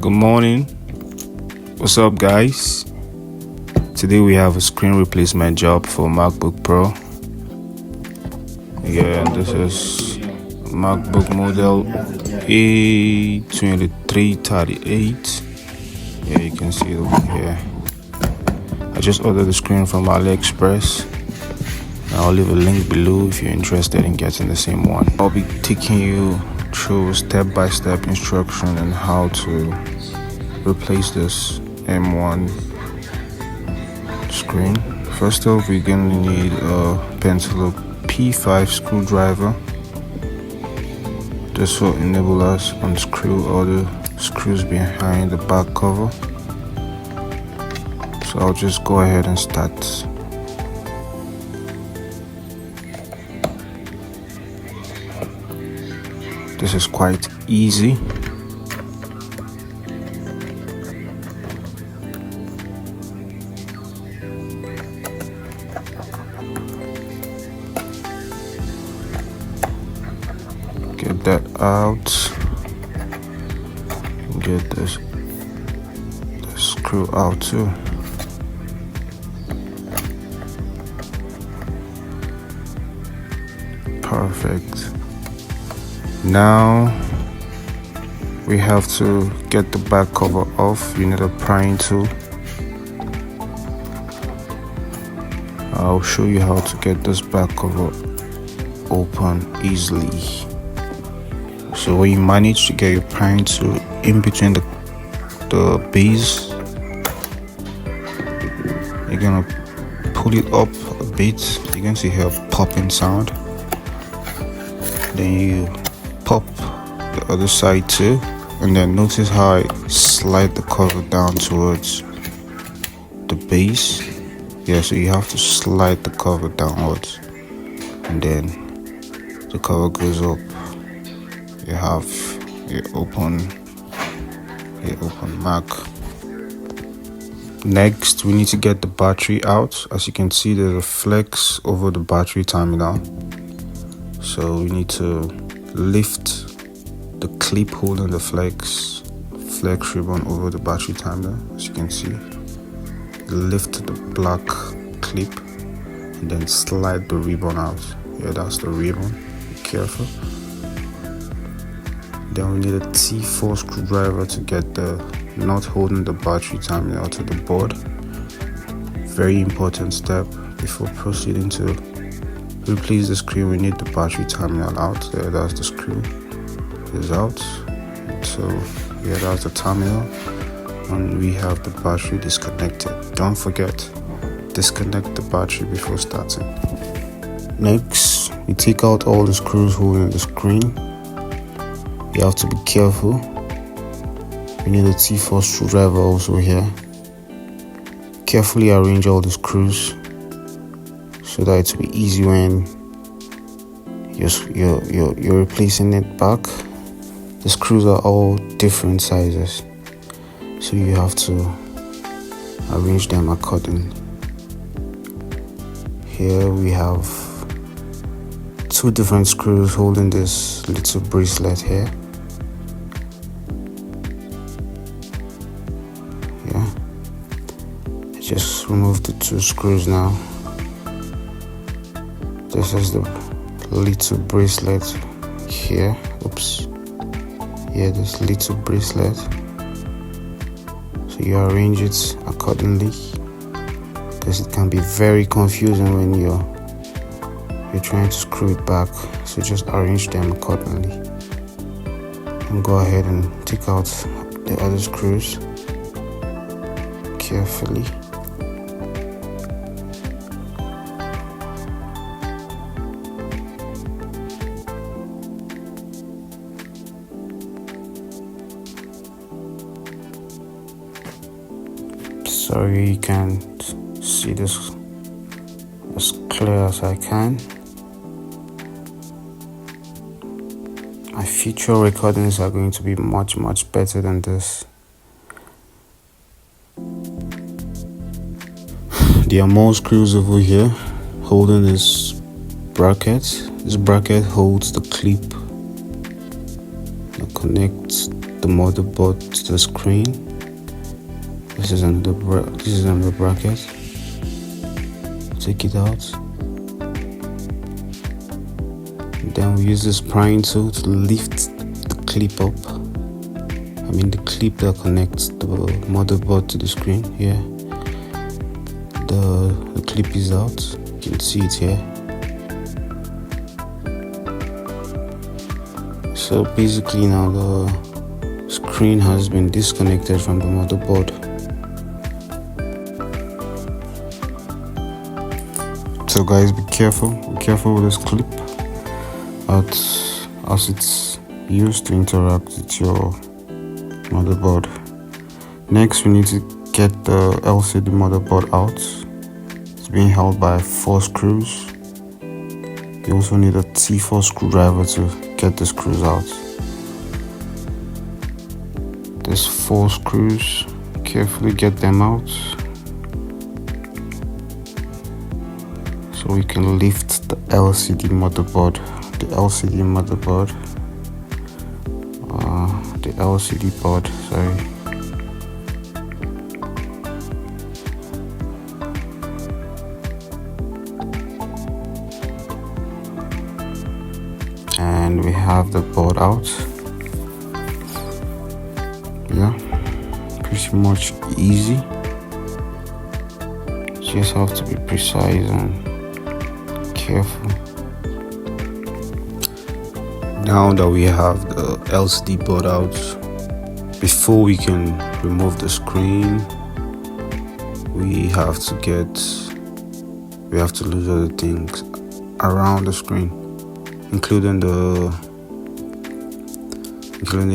Good morning. What's up, guys? Today we have a screen replacement job for MacBook Pro. Again, this is MacBook model A2338. Yeah, you can see it over here. I just ordered the screen from AliExpress. I'll leave a link below if you're interested in getting the same one. I'll be taking you through step-by-step instruction on how to replace this M1 screen. First off, we're going to need a Pentalobe P5 screwdriver. This will enable us to unscrew all the screws behind the back cover. So I'll just go ahead and start. This is quite easy. Get that out. Get the screw out too. Perfect. Now we have to get the back cover off. You need a prying tool. I'll show you how to get this back cover open easily. So when you manage to get your prying tool in between the base, you're gonna pull it up a bit. You're going to hear a popping sound. Then you pop the other side too, and then notice how I slide the cover down towards the base. Yeah, so you have to slide the cover downwards, and then the cover goes up. You have your open Mac. Next, we need to get the battery out. As you can see, there's a flex over the battery terminal. So we need to lift the clip holding the flex ribbon over the battery terminal. As you can see, lift the black clip and then slide the ribbon out. Yeah, that's the ribbon. Be careful. Then we need a T4 screwdriver to get the nut holding the battery terminal to the board. Very important step before proceeding to replace the screen. We need the battery terminal out. There, that's the screw is out. So yeah, that's the terminal, and we have the battery disconnected. Don't forget, disconnect the battery before starting. Next, we take out all the screws holding the screen. You have to be careful. We need a T4 screwdriver also here. Carefully arrange all the screws so that it will be easy when you're replacing it back. The screws are all different sizes, so you have to arrange them accordingly. Here we have two different screws holding this little bracelet here. Yeah, just remove the two screws now. This is the little bracelet here. Oops. Yeah, this little bracelet. So you arrange it accordingly, because it can be very confusing when you're trying to screw it back. So just arrange them accordingly. And go ahead and take out the other screws carefully. Sorry you can't see this as clear as I can. My future recordings are going to be much better than this. There are more screws over here holding this bracket. This bracket holds the clip that connects the motherboard to the screen. This is under the bracket. Take it out. And then we use this prying tool to lift the clip up. I mean the clip that connects the motherboard to the screen here. The clip is out. You can see it here. So basically now the screen has been disconnected from the motherboard. So guys, be careful with this clip as it's used to interact with your motherboard. Next, we need to get the LCD motherboard out. It's being held by 4 screws. You also need a T4 screwdriver to get the screws out. There's 4 screws. Carefully get them out so we can lift the LCD motherboard. The LCD board, sorry. And we have the board out. Yeah, pretty much easy. Just have to be precise and careful. Now that we have the LCD board out, before we can remove the screen, we have to lose other things around the screen, including the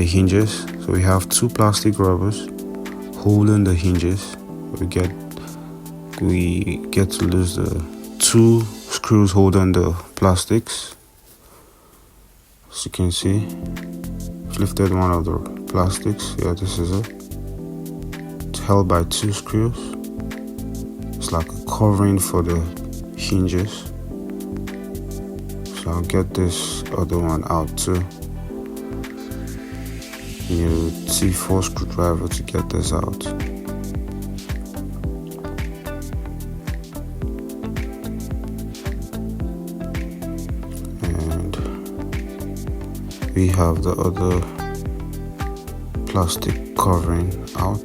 hinges. So we have 2 plastic rubbers holding the hinges. We get to lose the 2 screws holding the plastics. As you can see, I've lifted one of the plastics. Yeah, this is it. It's held by 2 screws. It's like a covering for the hinges. So I'll get this other one out too. You need a T4 screwdriver to get this out. And we have the other plastic covering out.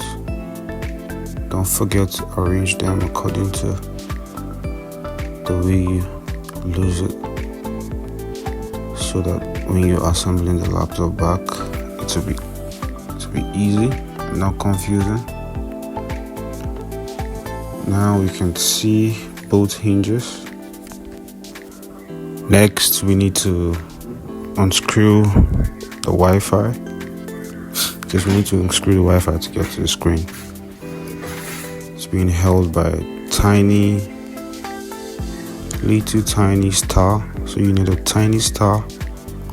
Don't forget to arrange them according to the way you lose it, so that when you're assembling the laptop back, it will be easy and not confusing. Now we can see both hinges. Next, we need to unscrew the Wi-Fi, because we need to unscrew the Wi-Fi to get to the screen. It's being held by a little tiny star, so you need a tiny star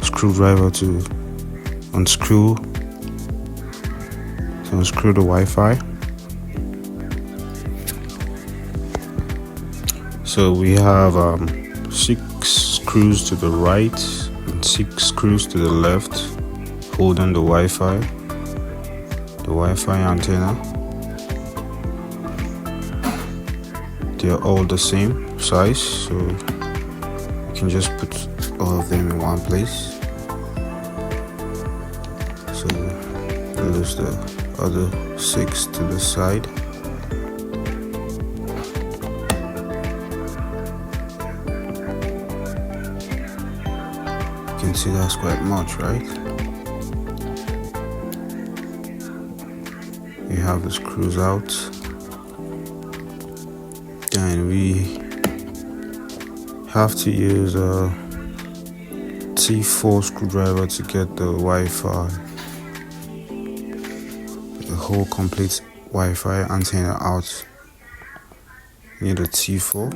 screwdriver to unscrew the Wi-Fi. So we have 6 screws to the right and 6 screws to the left holding the Wi-Fi antenna. They're all the same size, so you can just put all of them in one place. So lose the other 6 to the side. You can see that's quite much, right? We have the screws out. And we have to use a T4 screwdriver to get the Wi-Fi, the whole complete Wi-Fi antenna out. You need a T4.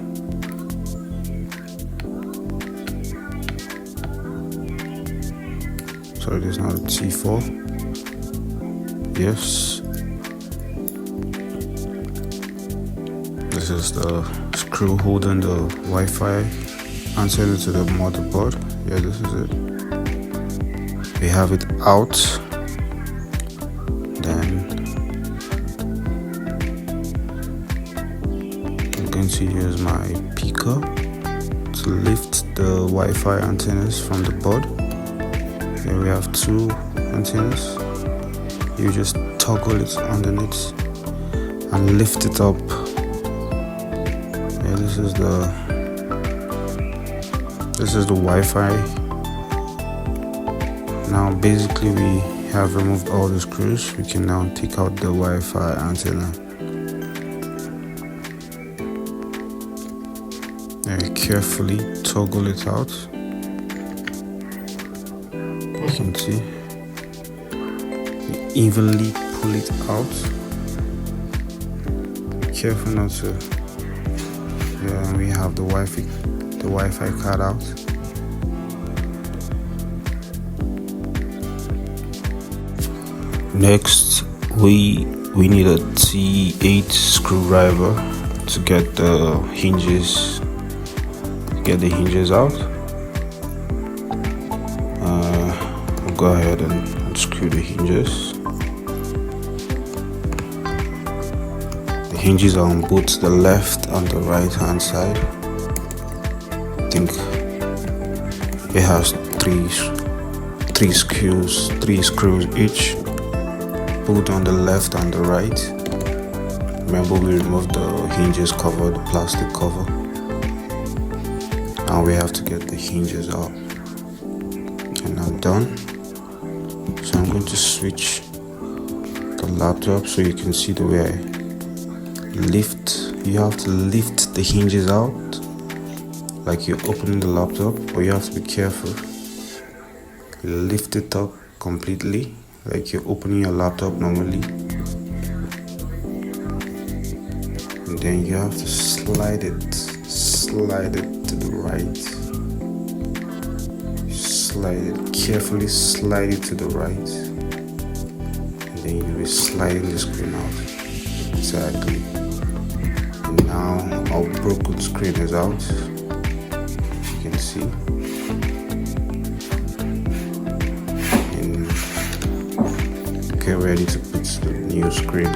Sorry, there's not a T4. Yes. This is the screw holding the Wi-Fi antenna to the motherboard. Yeah, this is it. We have it out. then I'm going to use my picker to lift the Wi-Fi antennas from the board. Here we have two antennas. You just toggle it underneath and lift it up. Yeah, this is the Wi-Fi. Now basically we have removed all the screws. We can now take out the Wi-Fi antenna. Very carefully toggle it out. You can see. Evenly pull it out. Be careful not to. Yeah, we have the Wi-Fi card out. Next, we need a T8 screwdriver to get the hinges. Get the hinges out. We'll go ahead and unscrew the hinges. The hinges are on both the left and the right hand side. I think it has three screws each, both on the left and the right. Remember, we removed the hinges cover, the plastic cover. Now we have to get the hinges out. And I'm done. So I'm going to switch the laptop so you can see the way I lift. You have to lift the hinges out like you're opening the laptop, or you have to be careful. You lift it up completely like you're opening your laptop normally. And then you have to slide it to the right. Carefully slide it to the right, and then you'll be sliding the screen out. Exactly. And now our broken screen is out. You can see. And get ready to put the new screen.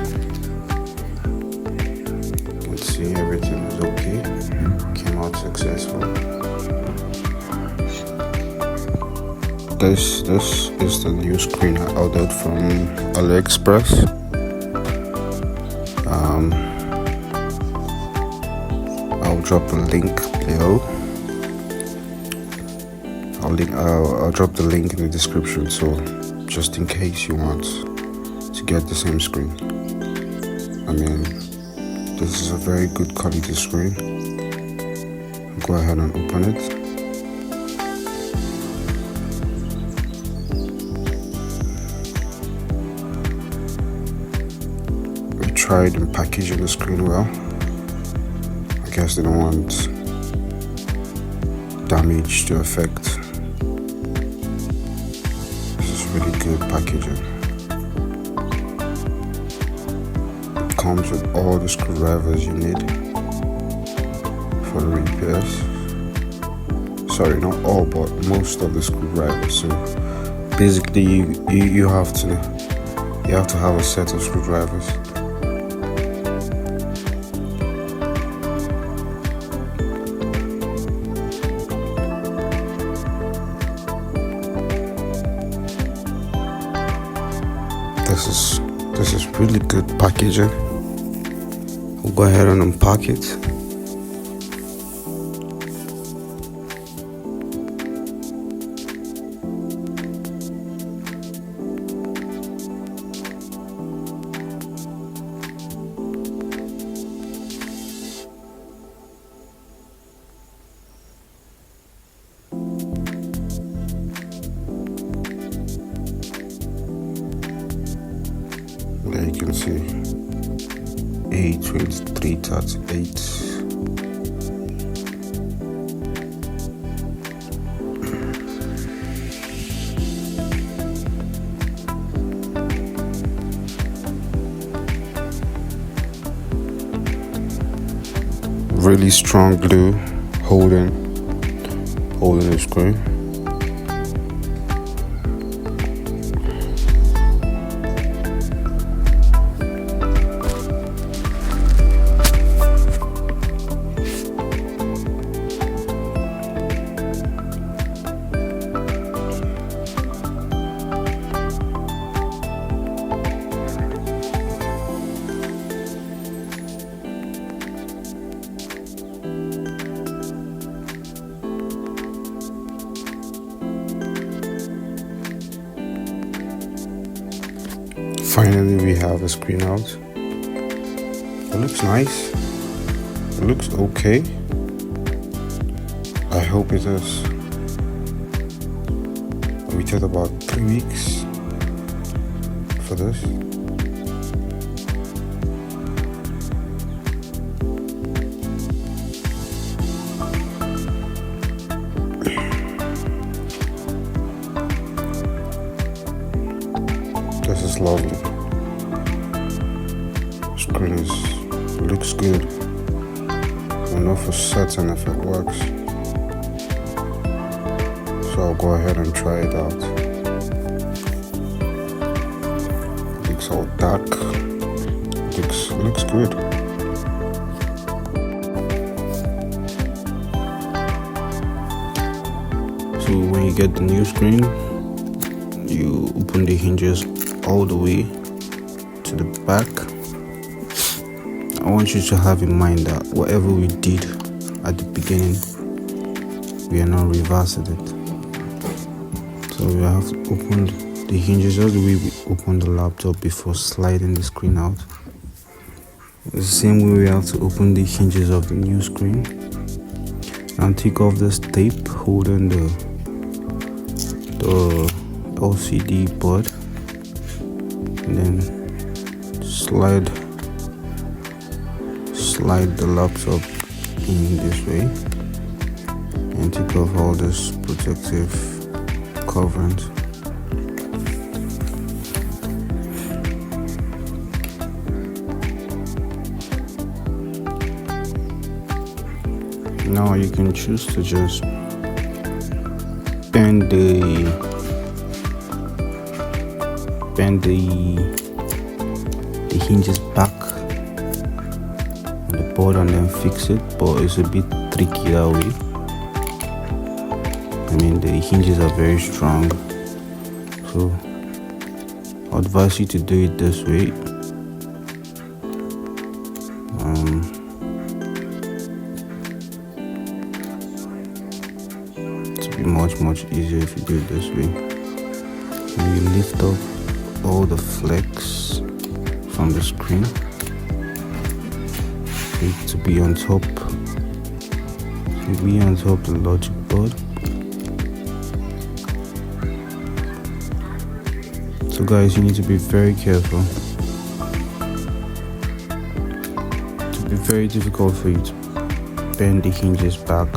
You can see everything is okay. Came out successful. This is the new screen I ordered from AliExpress. I'll drop a link below. I'll drop the link in the description, so just in case you want to get the same screen. I mean, this is a very good quality screen. Go ahead and open it. Tried in packaging the screen well. I guess they don't want damage to affect. This is really good packaging. It comes with all the screwdrivers you need for the repairs. Sorry, not all, but most of the screwdrivers. So basically you have to have a set of screwdrivers. This is really good packaging. We'll go ahead and unpack it. There you can see A2338. Really strong glue holding the screw. Finally, we have a screen out. It looks nice. It looks okay. I hope it is. We waited about 3 weeks for this. This is lovely. Screen looks good. I know for certain if it works. So I'll go ahead and try it out. It looks all dark. Looks good. So when you get the new screen, you open the hinges all the way to the back. I want you to have in mind that whatever we did at the beginning, we are now reversing it. So we have to open the hinges just the way we open the laptop before sliding the screen out. The same way we have to open the hinges of the new screen. And take off this tape holding the LCD board, and then slide the laptop in this way and take off all this protective coverings. Now you can choose to just bend the hinges back on the board and then fix it, but it's a bit tricky that way. I mean, the hinges are very strong, so I advise you to do it this way. To be much easier if you do it this way. And you lift up all the flex from the screen to be on top the logic board. So guys, you need to be very careful. It will be very difficult for you to bend the hinges back.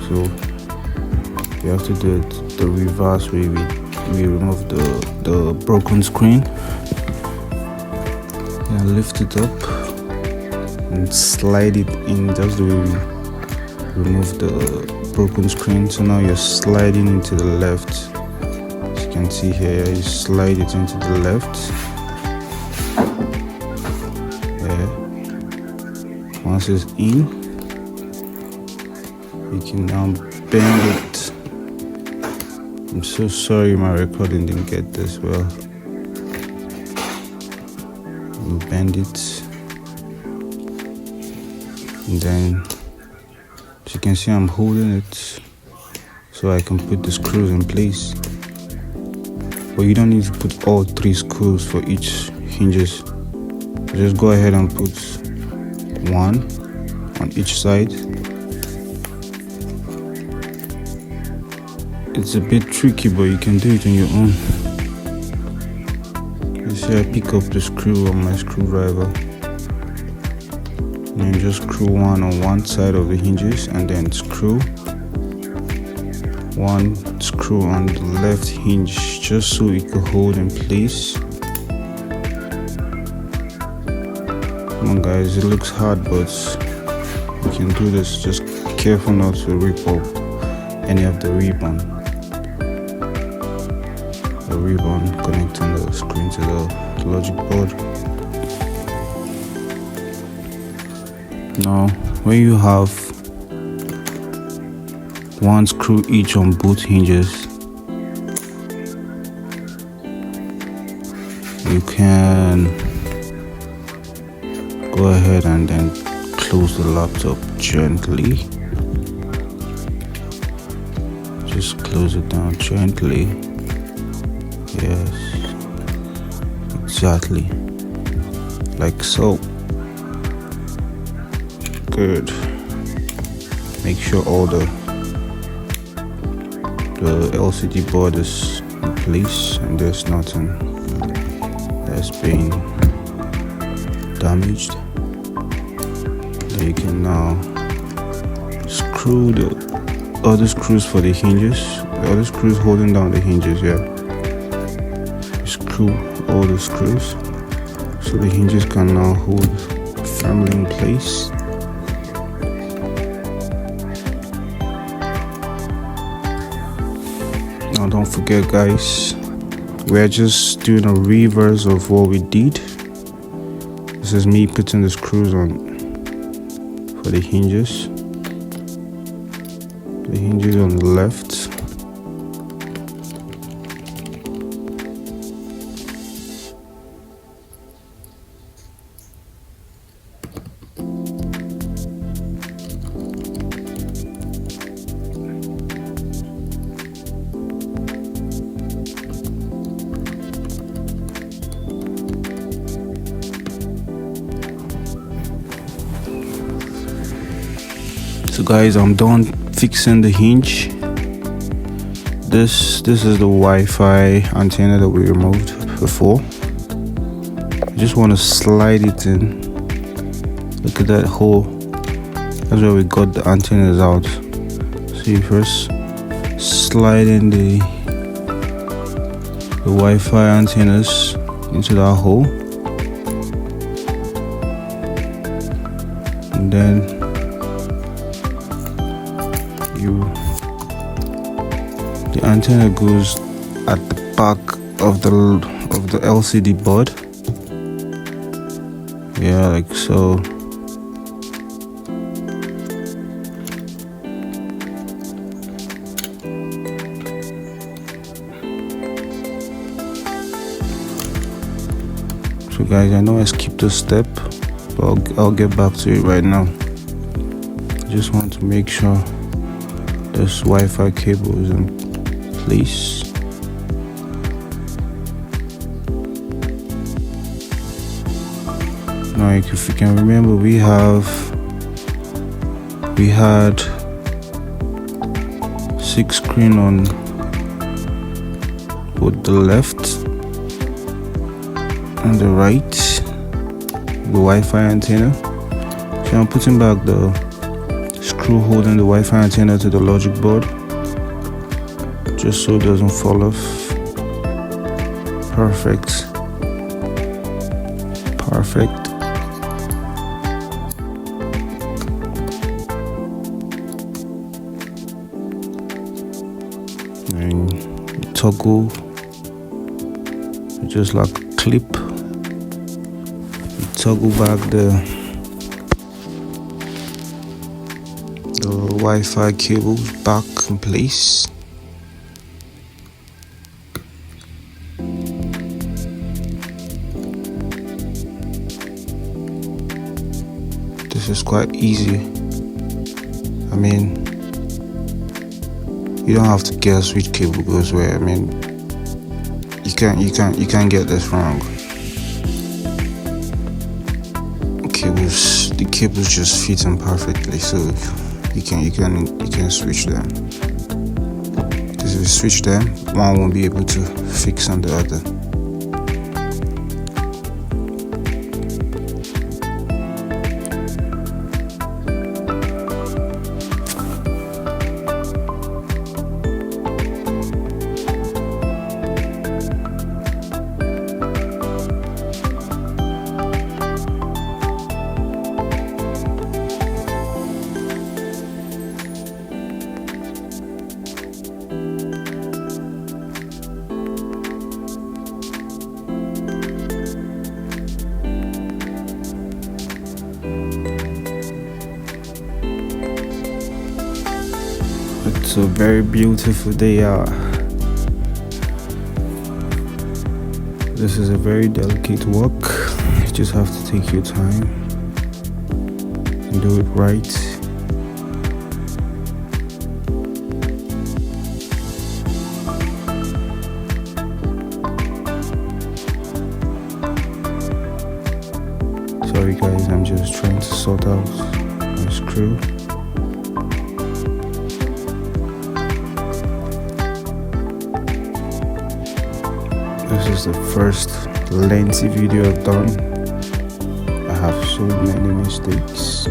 So you have to do it the reverse way. We remove the broken screen and lift it up and slide it in just the way we remove the broken screen. So now you're sliding into the left. As you can see here, you slide it into the left. There. Once it's in, you can now bend it. I'm so sorry my recording didn't get this well. Bend it, and then as you can see, I'm holding it so I can put the screws in place. But you don't need to put all 3 screws for each hinges. Just go ahead and put 1 on each side. It's a bit tricky, but you can do it on your own. You see, I pick up the screw on my screwdriver and just screw 1 on one side of the hinges, and then screw 1 screw on the left hinge just so it could hold in place. Come on guys, it looks hard, but you can do this. Just careful not to rip up any of the ribbon. The ribbon connecting the screen to the logic board. Now, when you have 1 screw each on both hinges, you can go ahead and then close the laptop gently. Just close it down gently. Yes, exactly, like so. Good. Make sure all the LCD board is in place and there's nothing that's been damaged. Then you can now screw the other screws for the hinges. The other screws holding down the hinges, yeah. Screw all the screws so the hinges can now hold firmly in place. Now don't forget, guys, we're just doing a reverse of what we did. This is me putting the screws on for the hinges. The hinges on the left. So guys, I'm done fixing the hinge. This is the Wi-Fi antenna that we removed before. I just want to slide it in. Look at that hole. That's where we got the antennas out. So you first slide in the Wi-Fi antennas into that hole, and then the antenna goes at the back of the LCD board. Yeah, like so. So guys, I know I skipped a step, but I'll get back to it right now. I just want to make sure this Wi-Fi cable is in place. Now, if you can remember, we had 6 screens on both the left and the right, the Wi-Fi antenna. So I'm putting back the screw holding the Wi-Fi antenna to the logic board, just so it doesn't fall off. Perfect. And you toggle, just like a clip. You toggle back the Wi-Fi cable back in place. This is quite easy. I mean, you don't have to guess which cable goes where. I mean, you can't get this wrong. The cables just fit in perfectly, so you can switch them. Because if you switch them, one won't be able to fix on the other. It's a very beautiful day out. This is a very delicate work. You just have to take your time and do it right. just trying to sort out my screw. This is the first lengthy video I've done. I have so many mistakes.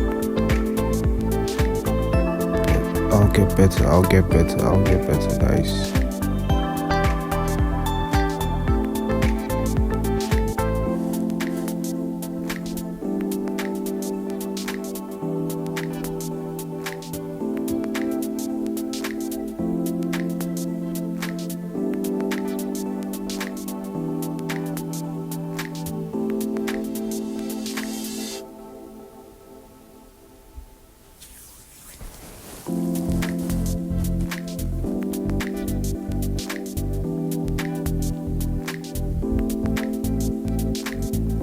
But I'll get better, guys.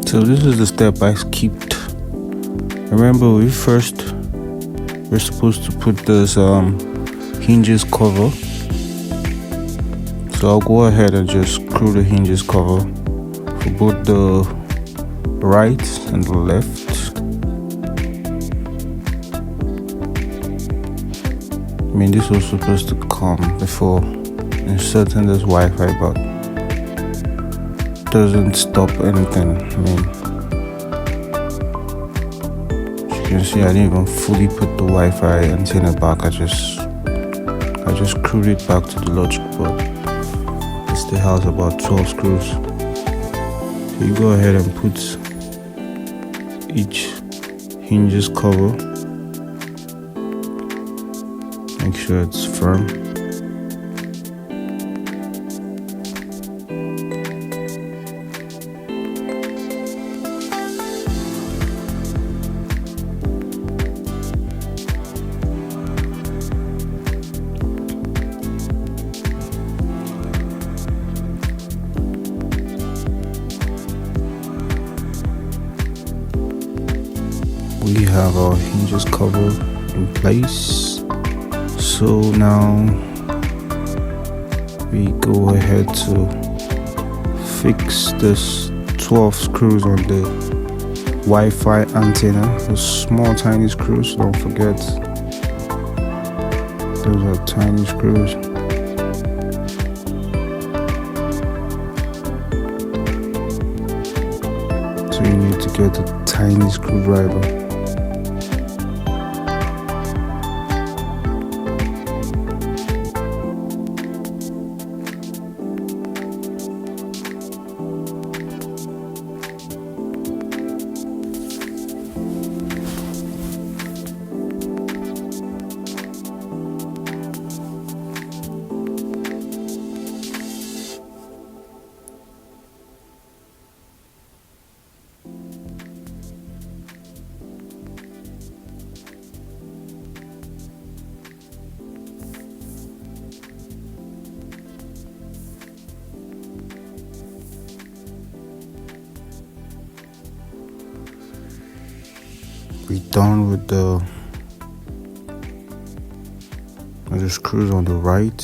So this is the step I skipped. Remember, we're supposed to put this hinges cover. So I'll go ahead and just screw the hinges cover for both the right and the left. I mean, this was supposed to come before inserting this Wi-Fi, but doesn't stop anything. I mean, as you can see, I didn't even fully put the Wi-Fi antenna back. I just screwed it back to the logic board. It still has about 12 screws. So you go ahead and put each hinges cover. Make sure it's firm. We have our hinges cover in place. So now we go ahead to fix this 12 screws on the Wi-Fi antenna. Those small tiny screws, don't forget, those are tiny screws. So you need to get a tiny screwdriver. We're done with the screws on the right.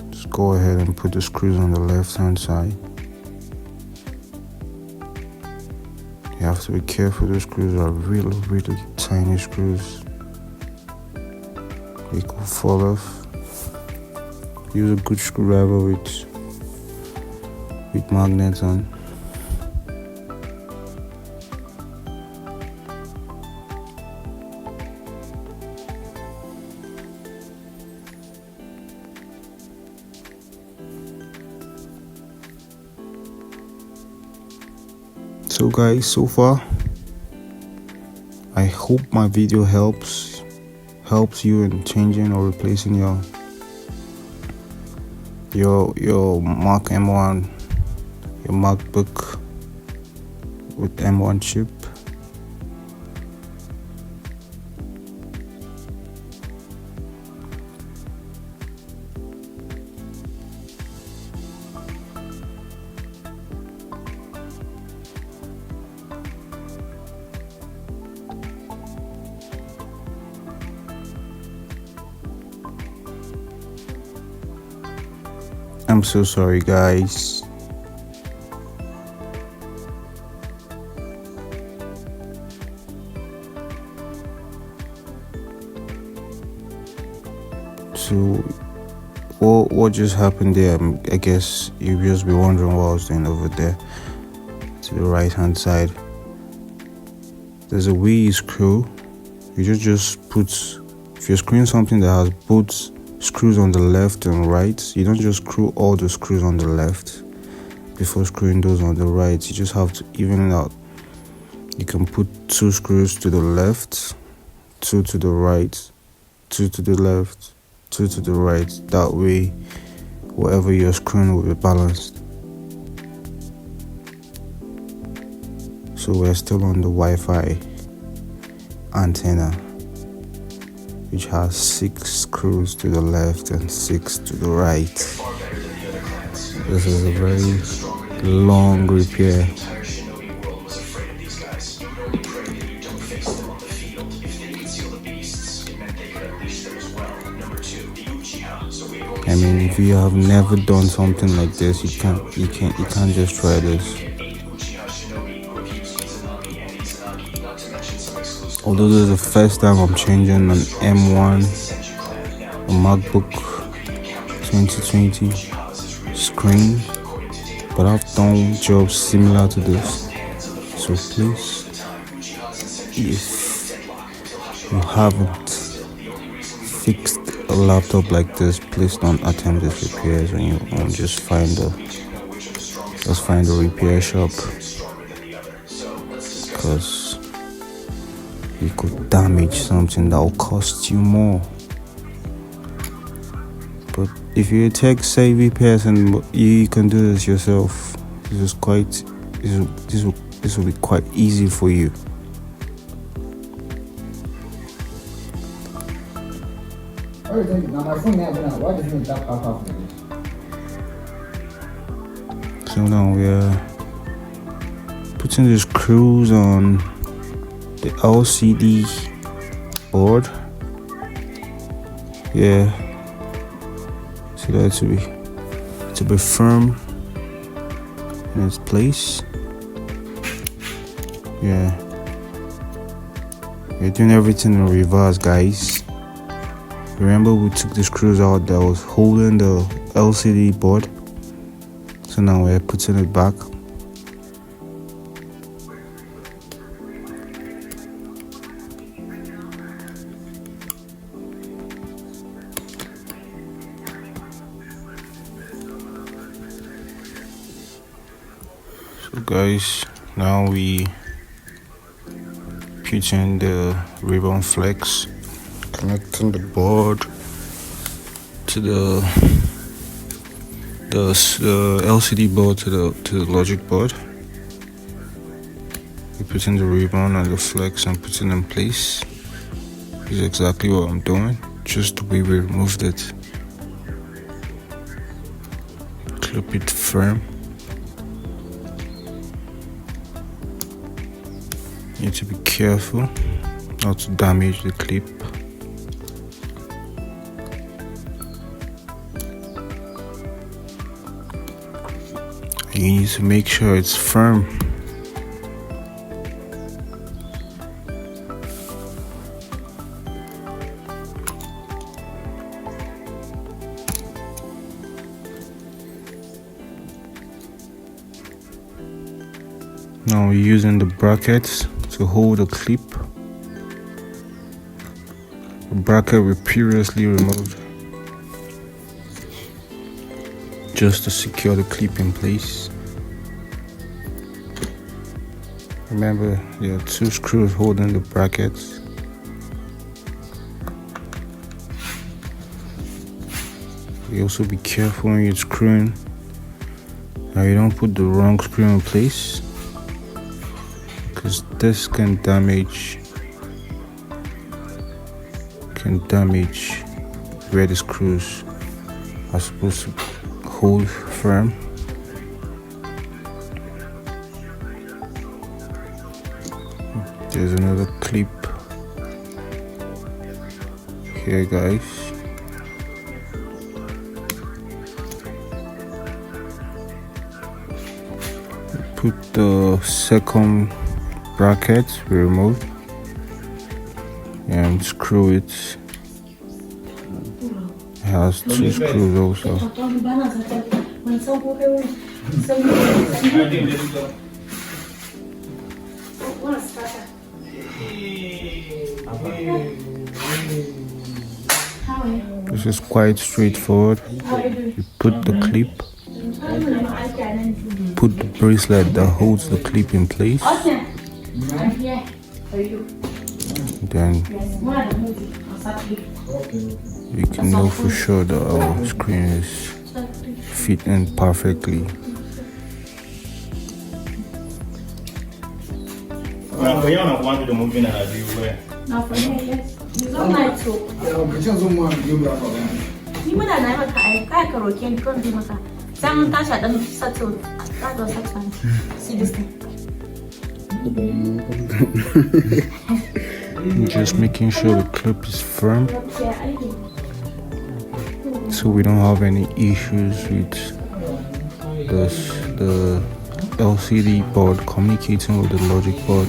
Just go ahead and put the screws on the left hand side. You have to be careful, those screws are really tiny screws. They could fall off. Use a good screwdriver with magnets on. So guys, so far I hope my video helps you in changing or replacing your Mac M1, your MacBook with M1 chip. I'm so sorry guys. So what just happened there? I guess you'll just be wondering what I was doing over there to the right hand side. There's a way you screw. You just put, if you're screwing something that has both screws on the left and right, you don't just screw all the screws on the left before screwing those on the right. You just have to even it out. You can put 2 screws to the left, 2 to the right, 2 to the left, 2 to the right. That way whatever you're screwing will be balanced. So we're still on the Wi-Fi antenna, which has 6 screws to the left and 6 to the right. This is a very long repair. I mean, if you have never done something like this, you can't just try this. Although this is the first time I'm changing an M1, a MacBook 2020 screen, but I've done jobs similar to this. So please, if you haven't fixed a laptop like this, please don't attempt these repairs on your own. Just find a repair shop, because you could damage something that will cost you more. But if you're a tech savvy person, you can do this yourself. This will be quite easy for you. So now we're putting the screws on the LCD board. Yeah, see that to be firm in its place. Yeah, we're doing everything in reverse, guys. Remember, we took the screws out that was holding the LCD board, so now we're putting it back. So guys, now we put in the ribbon flex, connecting the board to the LCD board to the logic board. We put in the ribbon and the flex and put it in place. This is exactly what I'm doing, just the way we removed it. Clip it firm. You need to be careful not to damage the clip. You need to make sure it's firm. Now we're using the brackets to hold the clip. The bracket we previously removed, just to secure the clip in place. Remember, there are 2 screws holding the brackets. You also be careful when you're screwing. Now you don't put the wrong screw in place, because this can damage where the screws are supposed to hold firm. There's another clip here, guys. Put the second bracket we removed and screw it. has 2 screws also. This is quite straightforward. You put the clip, put the bracelet that holds the clip in place, then you can know for sure that our screen is fitting perfectly. Just making sure the clip is firm, so we don't have any issues with the LCD board communicating with the logic board.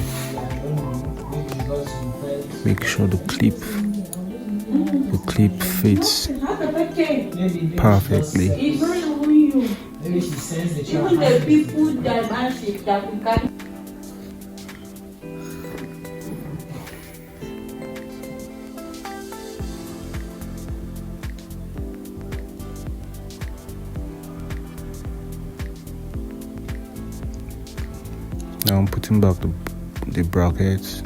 Make sure the clip fits perfectly. Now I'm putting back the brackets.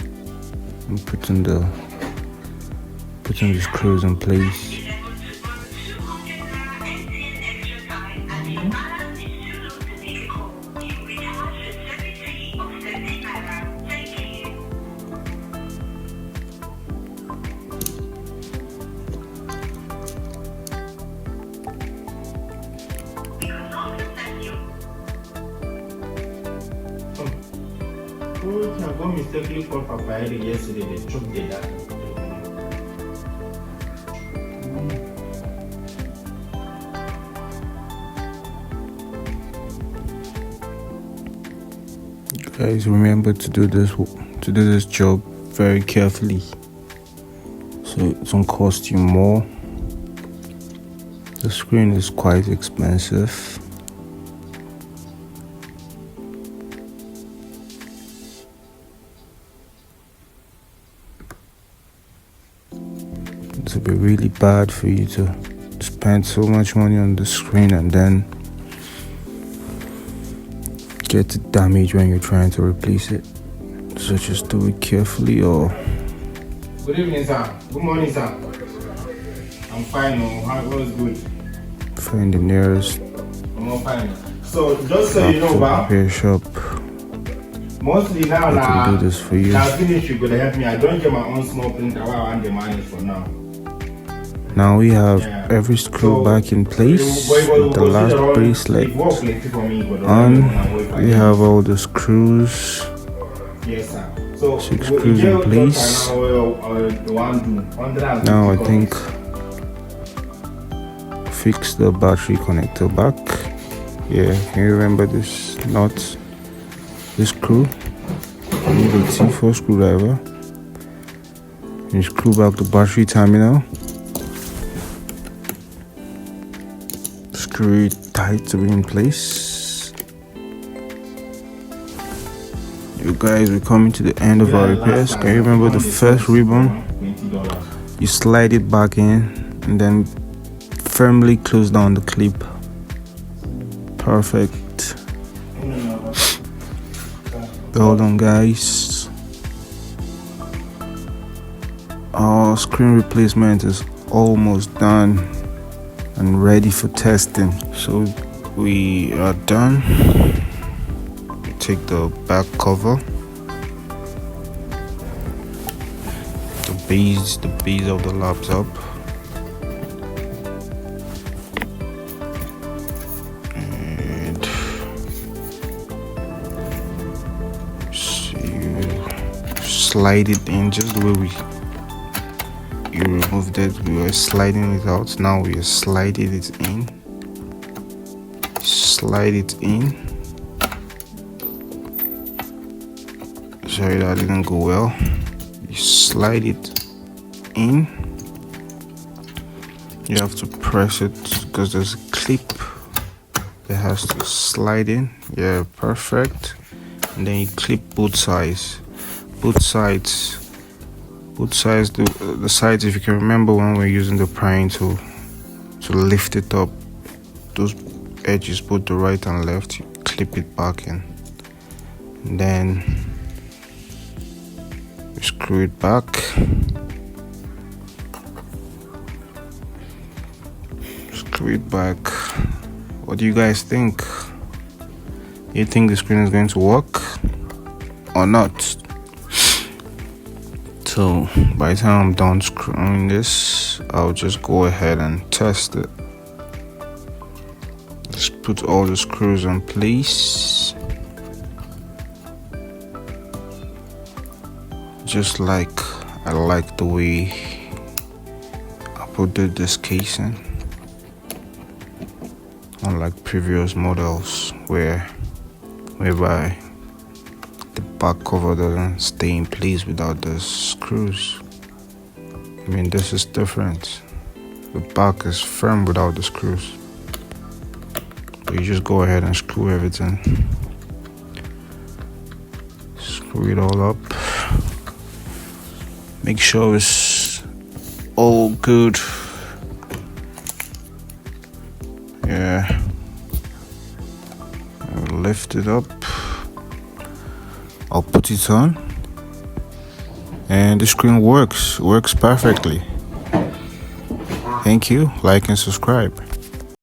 I'm putting the screws in place. I mistakenly called Papa yesterday. They choked the data. Guys, remember to do this job very carefully, so it won't cost you more. The screen is quite expensive. It would be really bad for you to spend so much money on the screen and then get it damaged when you're trying to replace it. So just do it carefully. Or good evening, sir. Good morning, sir. I'm fine. How was good? Find the nearest fine. So just so you know, repair shop. Mostly now, I can do this for you. Now finish, you could help me. I don't get my own small printer. I want the money for now. Now we have every screw back in place, with the last bracelet on. We have all the screws, yes, sir. So 6 screws in place. Now I think fix the battery connector back. Yeah, can you remember this nut, this screw? You need a T4 screwdriver and screw back the battery terminal. Screw it tight to be in place. You guys, we're coming to the end of our repairs. Can you remember the first ribbon? You slide it back in and then firmly close down the clip. Perfect. Well done, guys. Our screen replacement is almost done and ready for testing. So we are done. Take the back cover, the base of the laptop, and so you slide it in just the way you removed it. We were sliding it out. Now we are sliding it in. Slide it in. Sorry, that didn't go well. You slide it in You have to press it because there's a clip that has to slide in. Yeah, perfect. And then you clip both sides. The sides, if you can remember when we're using the prying tool to lift it up, those edges, both the right and left, you clip it back in. And then you screw it back. Screw it back. What do you guys think? You think the screen is going to work or not? So by the time I'm done screwing this, I'll just go ahead and test it. Just put all the screws in place, just like I like the way I put this casing, unlike previous models whereby the back cover doesn't stay in place without the screws. I mean, this is different. The back is firm without the screws. But you just go ahead and screw everything. Screw it all up. Make sure it's all good. Yeah. I'll lift it up. I'll put it on. And the screen works perfectly. Thank you. Like and subscribe.